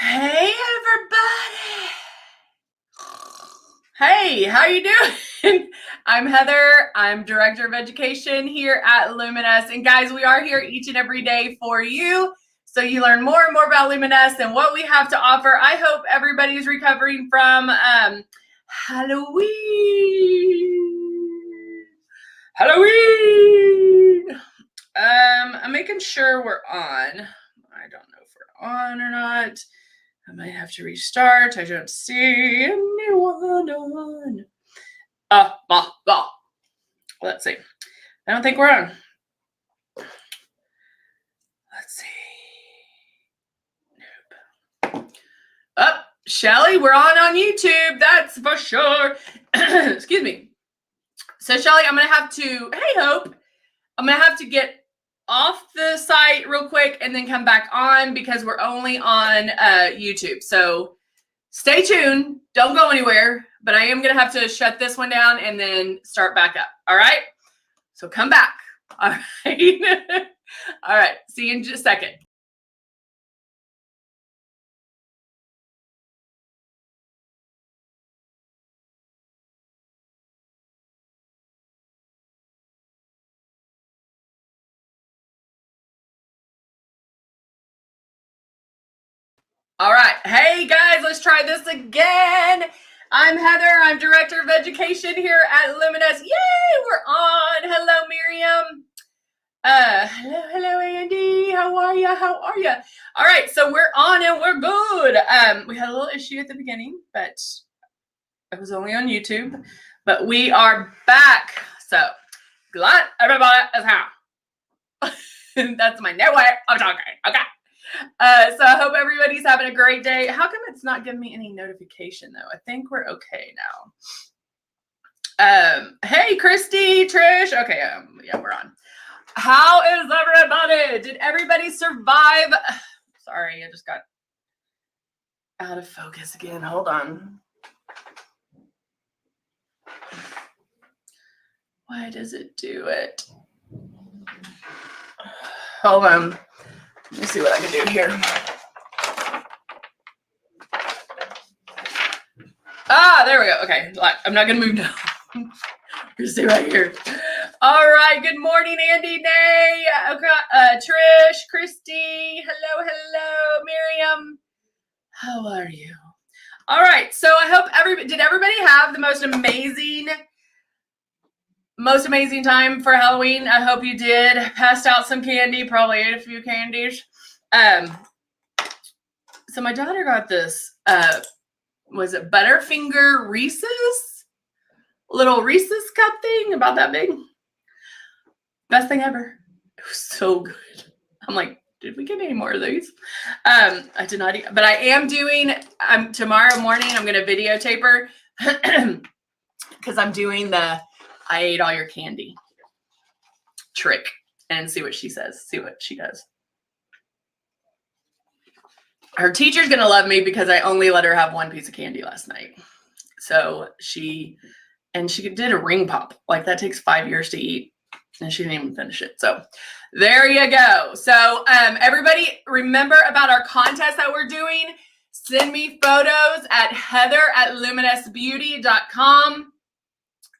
Hey everybody. Hey, how you doing? I'm Heather. I'm Director of Education here at Luminess. And guys, we are here each and every day for you. So you learn more and more about Luminess and what we have to offer. I hope everybody is recovering from Halloween. I'm making sure we're on. I don't know if we're on or not. I might have to restart. I don't see anyone on. Let's see. I don't think we're on. Let's see. Nope. Oh, Shelly, we're on YouTube. That's for sure. Excuse me. So, Shelly, I'm going to have to, hey, Hope, I'm going to have to get off the site real quick and then come back on because we're only on YouTube. So stay tuned. Don't go anywhere, but I am going to have to shut this one down and then start back up. All right. So come back. All right. All right. See you in just a second. All right. Hey guys, let's try this again. I'm Heather. I'm Director of Education here at Luminess. Yay, we're on. Hello, Miriam. Hello, Andy. How are you? All right, so we're on and we're good. We had a little issue at the beginning, but it was only on YouTube. But we are back. So glad everybody is here. That's my new way of talking. Okay. So I hope everybody's having a great day. How come it's not giving me any notification though? I think we're okay now. Hey, Christy, Trish. Okay, yeah, we're on. How is everybody? Did everybody survive? Sorry, I just got out of focus again. Hold on. Why does it do it? Hold on. Let me see what I can do here. There we go. Okay, I'm not going to move now. I'm going to stay right here. All right. Good morning, Andy, Nay, Trish, Christy. Hello, Miriam. How are you? All right. So I hope did everybody have the most amazing time for Halloween? I hope you did. Passed out some candy, probably ate a few candies. So my daughter got this, was it Butterfinger Reese's? Little Reese's cup thing, about that big. Best thing ever. It was so good. I'm like, did we get any more of these? I did not eat, but I am doing, tomorrow morning, I'm going to videotape her because I'm doing the I ate all your candy trick and see what she says, see what she does. Her teacher's going to love me because I only let her have one piece of candy last night. So she did a ring pop. Like that takes 5 years to eat and she didn't even finish it. So there you go. So everybody remember about our contest that we're doing. Send me photos at heather@luminessbeauty.com.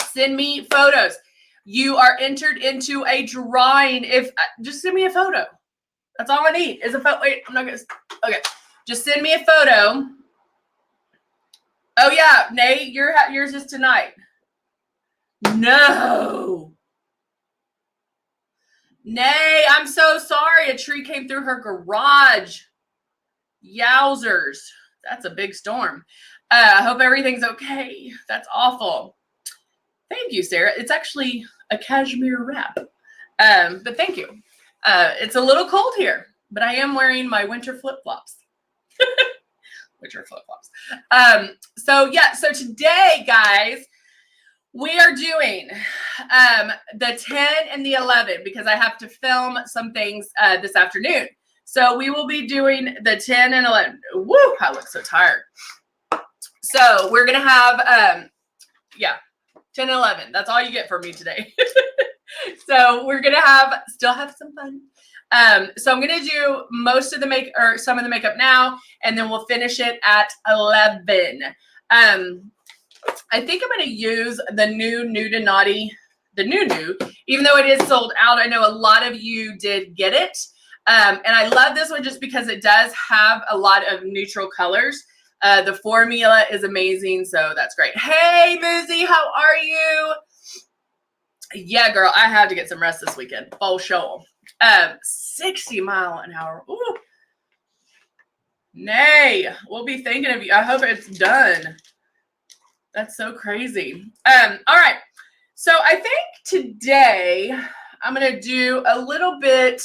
Send me photos. You are entered into a drawing. Just send me a photo. That's all I need is a photo. Wait, I'm not gonna. Okay, just send me a photo. Oh yeah, Nate, yours is tonight. No. Nay, I'm so sorry. A tree came through her garage. Yowzers. That's a big storm. I hope everything's okay. That's awful. Thank you, Sarah. It's actually a cashmere wrap. But thank you. It's a little cold here, but I am wearing my winter flip-flops. So today, guys, we are doing the 10 and the 11 because I have to film some things this afternoon. So we will be doing the 10 and 11. Woo, I look so tired. So we're going to have, 10 and 11. That's all you get from me today. So we're going to still have some fun. So I'm going to do most of the some of the makeup now, and then we'll finish it at 11. I think I'm going to use the new Nude and Naughty, even though it is sold out. I know a lot of you did get it. And I love this one just because it does have a lot of neutral colors. The formula is amazing, so that's great. Hey, Muzi, how are you? Yeah, girl, I had to get some rest this weekend. Oh, show. 60 mile an hour. Ooh. Nay, we'll be thinking of you. I hope it's done. That's so crazy. All right. So I think today I'm going to do a little bit.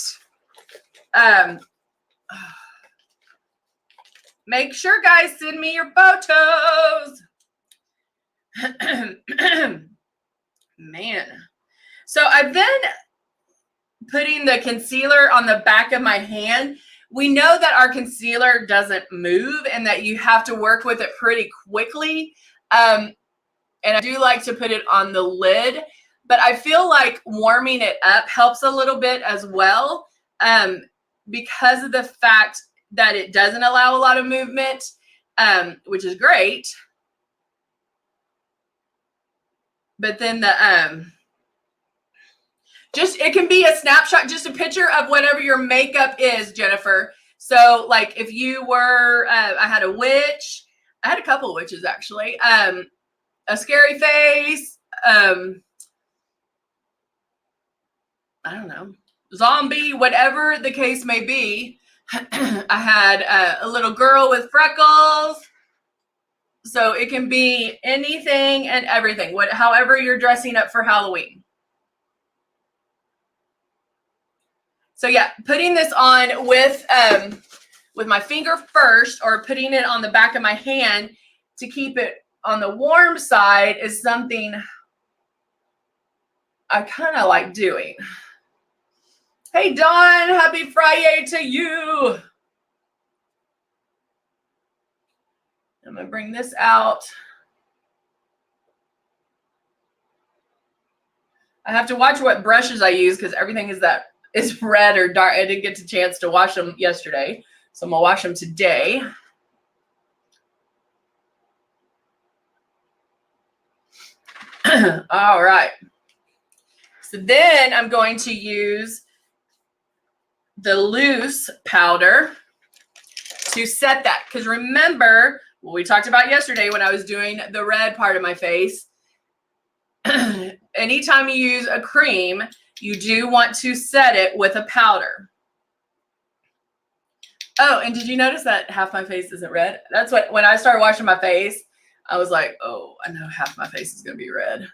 Make sure, guys, send me your photos. Man. So I've been putting the concealer on the back of my hand. We know that our concealer doesn't move and that you have to work with it pretty quickly. And I do like to put it on the lid, but I feel like warming it up helps a little bit as well, because of the fact that it doesn't allow a lot of movement, which is great. But then it can be a snapshot, just a picture of whatever your makeup is, Jennifer. So like if you were, I had a witch, I had a couple of witches actually, a scary face, I don't know, zombie, whatever the case may be. I had a little girl with freckles. So it can be anything and everything, however you're dressing up for Halloween. So yeah, putting this on with my finger first, or putting it on the back of my hand to keep it on the warm side is something I kind of like doing. Hey, Dawn, happy Friday to you. I'm going to bring this out. I have to watch what brushes I use because everything is red or dark. I didn't get a chance to wash them yesterday, so I'm going to wash them today. All right. So then I'm going to use the loose powder to set that. Because remember what we talked about yesterday when I was doing the red part of my face. Anytime you use a cream, you do want to set it with a powder. Oh, and did you notice that half my face isn't red? That's what, when I started washing my face, I was like, oh, I know half my face is going to be red.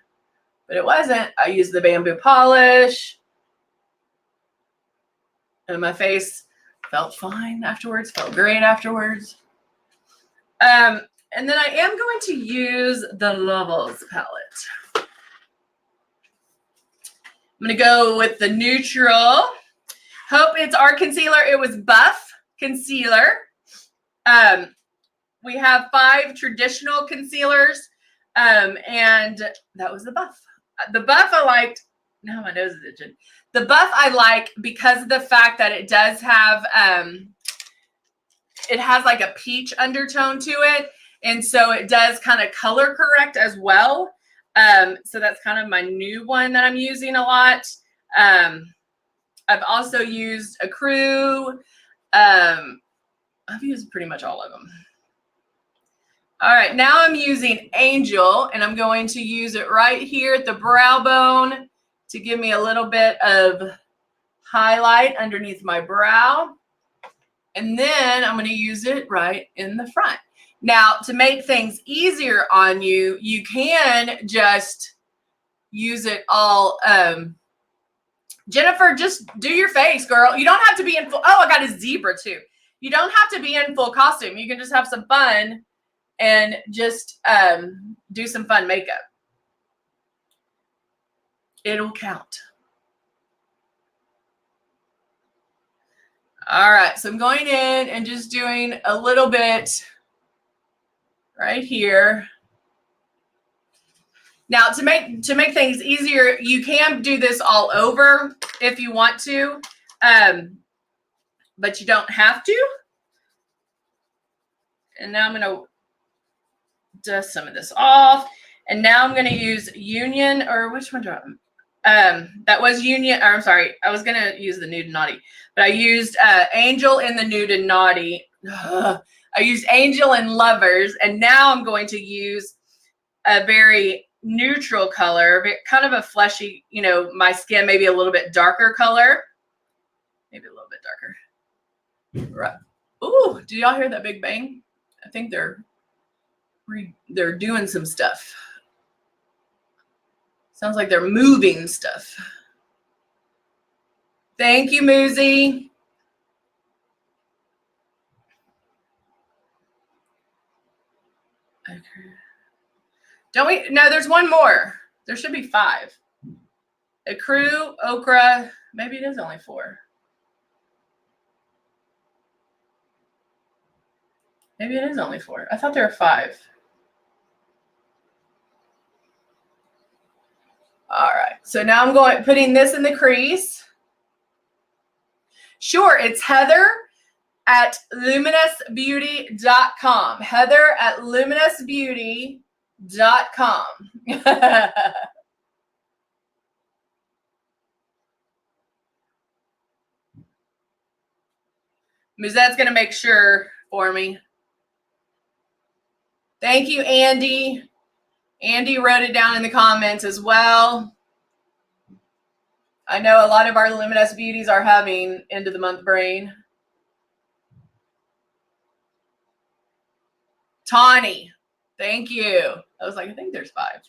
But it wasn't. I used the bamboo polish. And my face felt fine afterwards, felt great afterwards. And then I am going to use the Levels palette. I'm going to go with the neutral. Hope it's our concealer. It was Buff concealer. We have 5 traditional concealers, and that was the Buff. The Buff I liked. Now my nose is itching. The Buff I like because of the fact that it does have, it has like a peach undertone to it. And so it does kind of color correct as well. So that's kind of my new one that I'm using a lot. I've also used a Crew. I've used pretty much all of them. All right, now I'm using Angel, and I'm going to use it right here at the brow bone to give me a little bit of highlight underneath my brow. And then I'm going to use it right in the front. Now, to make things easier on you, you can just use it all. Jennifer, just do your face, girl. You don't have to be in full. Oh, I got a zebra too. You don't have to be in full costume. You can just have some fun and just do some fun makeup. It'll count. All right, so I'm going in and just doing a little bit right here. Now, to make things easier, you can do this all over if you want to. but you don't have to. And now I'm going to dust some of this off. And now I'm going to use Union, or which one do I, that was Union, or I'm sorry, I was going to use the Nude and Naughty, but I used Angel in the Nude and Naughty. I used Angel and Lovers, and now I'm going to use a very neutral color, kind of a fleshy, you know, my skin, maybe a little bit darker color. Maybe a little bit darker. Right. Ooh, do y'all hear that big bang? I think they're doing some stuff. Sounds like they're moving stuff. Thank you, Moozy. Okay. Don't we? No, there's one more. There should be 5. Ecru, okra. Maybe it is only 4. Maybe it is only 4. I thought there were 5. All right. So now I'm putting this in the crease. Sure, it's Heather at luminessbeauty.com. Heather at luminessbeauty.com. Muzette's going to make sure for me. Thank you, Andy. Andy wrote it down in the comments as well. I know a lot of our Luminous beauties are having end of the month brain. Tawny, thank you. I was like, I think there's 5.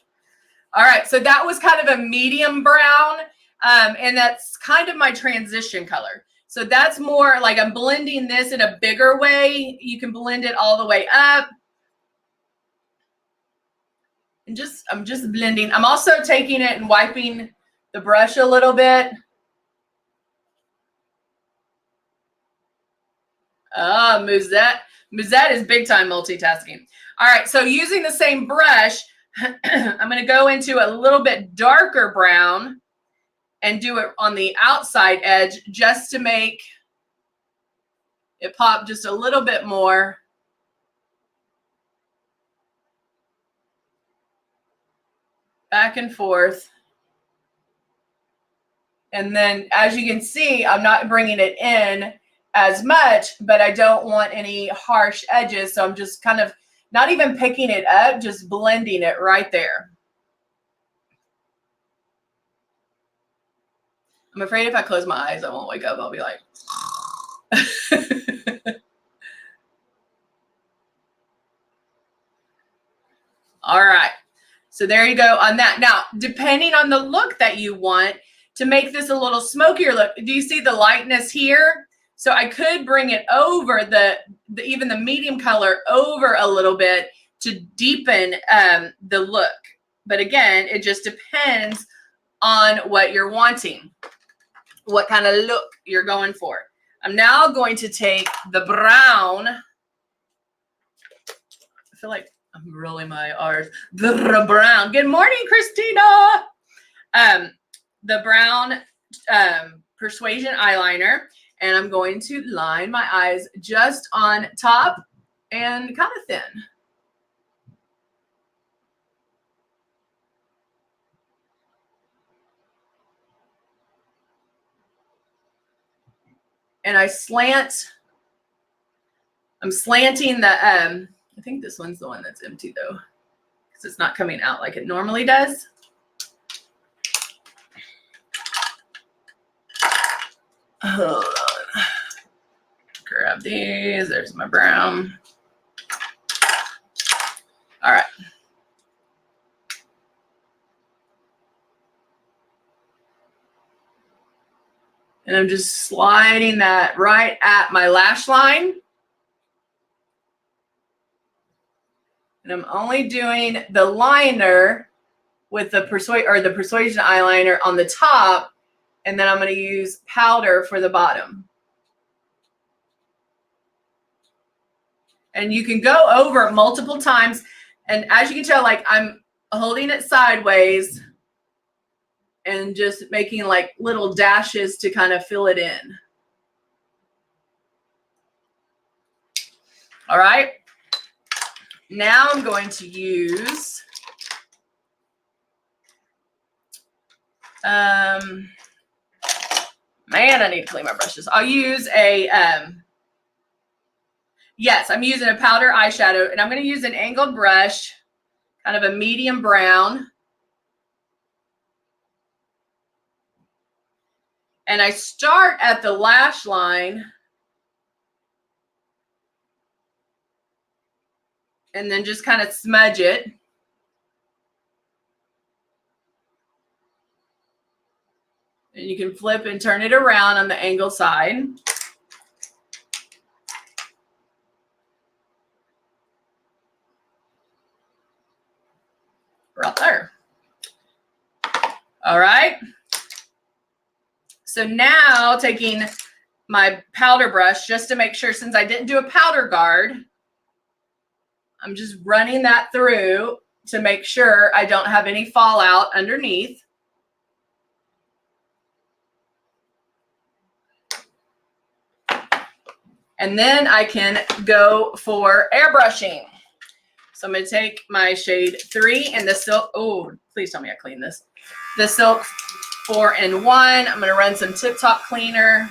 All right, so that was kind of a medium brown, and that's kind of my transition color. So that's more like I'm blending this in a bigger way. You can blend it all the way up. And I'm just blending. I'm also taking it and wiping the brush a little bit. Ah, Musette. Musette is big time multitasking. All right, so using the same brush, I'm going to go into a little bit darker brown and do it on the outside edge just to make it pop just a little bit more. Back and forth. And then as you can see, I'm not bringing it in as much, but I don't want any harsh edges. So I'm just kind of not even picking it up, just blending it right there. I'm afraid if I close my eyes, I won't wake up. I'll be like, all right. So there you go on that. Now, depending on the look that you want to make this a little smokier look, do you see the lightness here? So I could bring it over even the medium color over a little bit to deepen the look. But again, it just depends on what you're wanting, what kind of look you're going for. I'm now going to take the brown. I feel like I'm rolling my R's. The brown. Good morning, Christina. The brown Persuasion eyeliner, and I'm going to line my eyes just on top and kind of thin. And I'm slanting the, I think this one's the one that's empty though, because it's not coming out like it normally does. Hold on. Grab these. There's my brown. All right. And I'm just sliding that right at my lash line. And I'm only doing the liner with the Persuasion eyeliner on the top. And then I'm going to use powder for the bottom. And you can go over it multiple times. And as you can tell, like I'm holding it sideways and just making like little dashes to kind of fill it in. All right. Now I'm going to use man, I need to clean my brushes. I'll use a yes, I'm using a powder eyeshadow, and I'm going to use an angled brush, kind of a medium brown. And I start at the lash line and then just kind of smudge it. And you can flip and turn it around on the angled side. Right there. All right. So now taking my powder brush, just to make sure, since I didn't do a powder guard, I'm just running that through to make sure I don't have any fallout underneath. And then I can go for airbrushing. So I'm going to take my shade 3 and the silk. Oh, please tell me I clean this. The silk 4-in-1. I'm going to run some Tip Top cleaner.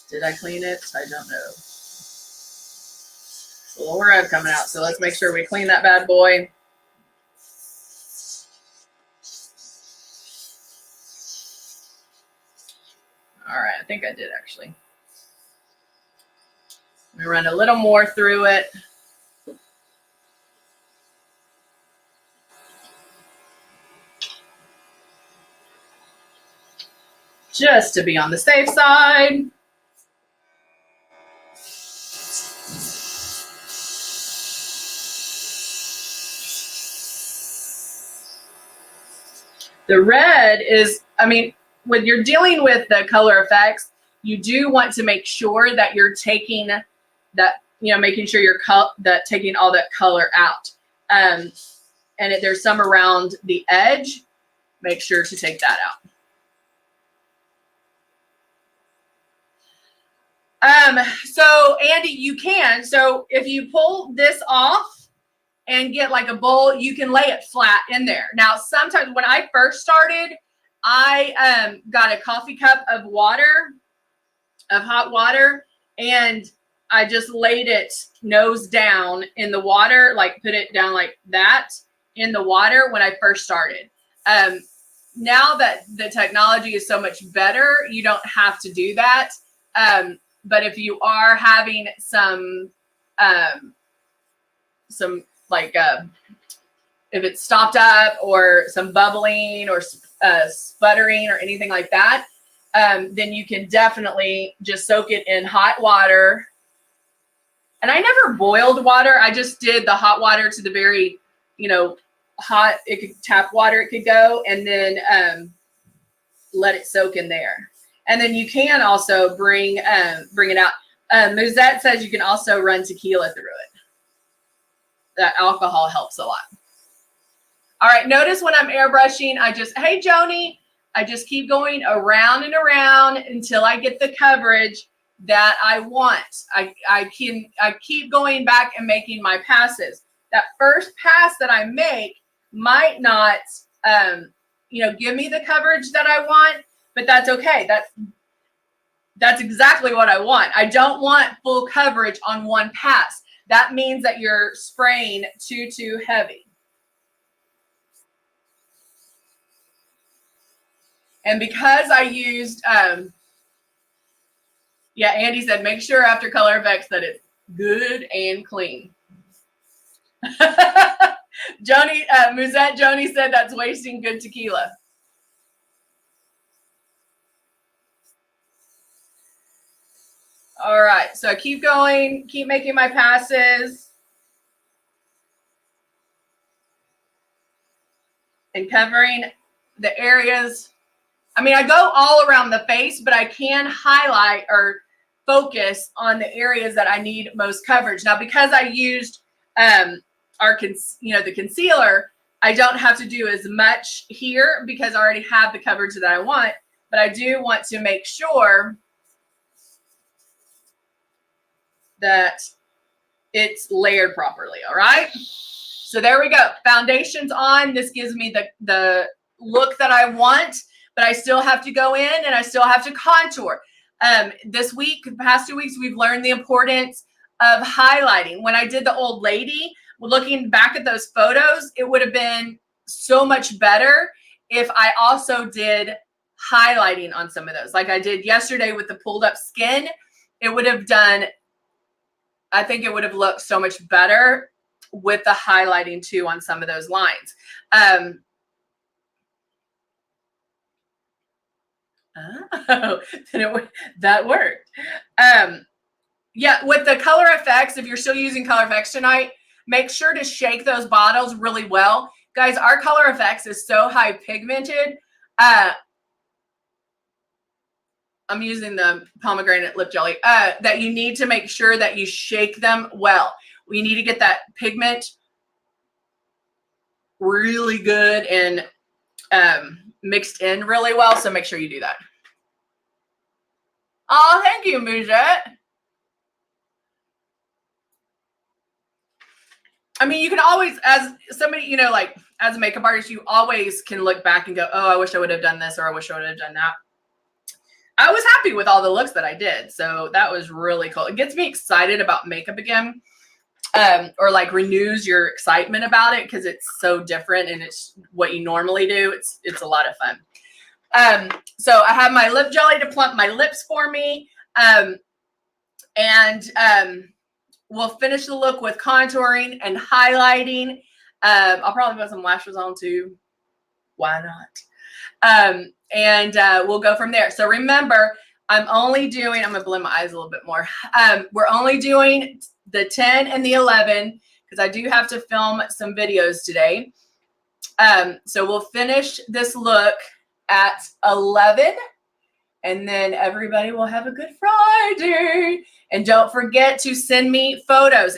Did I clean it? I don't know. It's a little red coming out, so let's make sure we clean that bad boy. All right, I think I did actually. I'm gonna run a little more through it. Just to be on the safe side. The red is, I mean, when you're dealing with the color effects, you do want to make sure that you're taking that, you know, making sure you're taking all that color out. And if there's some around the edge, make sure to take that out. So Andy, you can. So if you pull this off and get like a bowl, you can lay it flat in there. Now, sometimes when I first started, I got a coffee cup of water, of hot water, and I just laid it nose down in the water, like put it down like that in the water when I first started. Now that the technology is so much better, you don't have to do that. But if you are having some like if it's stopped up or some bubbling or sputtering or anything like that, then you can definitely just soak it in hot water. And I never boiled water. I just did the hot water to the very, you know, hot, it could tap water, it could go, and then let it soak in there. And then you can also bring it out. Muzette says you can also run tequila through it. That alcohol helps a lot. All right, notice when I'm airbrushing, hey Joni, I just keep going around and around until I get the coverage that I want. I keep going back and making my passes. That first pass that I make might not, you know, give me the coverage that I want, but that's okay. That's exactly what I want. I don't want full coverage on one pass. That means that you're spraying too heavy. And because I used, yeah, Andy said, make sure after color effects that it's good and clean. Muzette Joni said that's wasting good tequila. All right, so I keep going, keep making my passes. And covering the areas. I mean, I go all around the face, but I can highlight or focus on the areas that I need most coverage. Now, because I used the concealer, I don't have to do as much here because I already have the coverage that I want, but I do want to make sure that it's layered properly. All right. So there we go. Foundation's on. This gives me the look that I want, but I still have to go in and I still have to contour. This week, the past 2 weeks, we've learned the importance of highlighting. When I did the old lady, looking back at those photos, it would have been so much better if I also did highlighting on some of those. Like I did yesterday with the pulled up skin, it would have done, I think it would have looked so much better with the highlighting too on some of those lines. Oh, then that worked. Yeah, with the color effects, if you're still using color effects tonight, make sure to shake those bottles really well. Guys, our color effects is so high pigmented. I'm using the pomegranate lip jelly, that you need to make sure that you shake them well. We need to get that pigment really good and mixed in really well. So make sure you do that. Oh, thank you, Mujette. I mean, you can always, as somebody, you know, like as a makeup artist, you always can look back and go, oh, I wish I would have done this, or I wish I would have done that. I was happy with all the looks that I did. So that was really cool. It gets me excited about makeup again, or like renews your excitement about it because it's so different and it's what you normally do. It's a lot of fun. So I have my lip jelly to plump my lips for me. We'll finish the look with contouring and highlighting. I'll probably put some lashes on too. Why not? We'll go from there. So remember, I'm going to blend my eyes a little bit more. We're only doing the 10 and the 11 because I do have to film some videos today. So we'll finish this look at 11. And then everybody will have a good Friday. And don't forget to send me photos.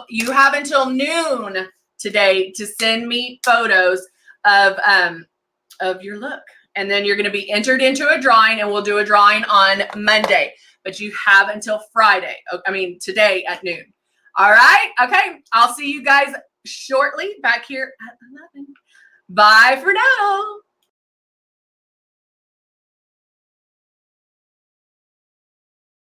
You have until noon today to send me photos of your look. And then you're going to be entered into a drawing, and we'll do a drawing on Monday. But you have until today at noon. All right. Okay. I'll see you guys shortly back here at 11. Bye for now.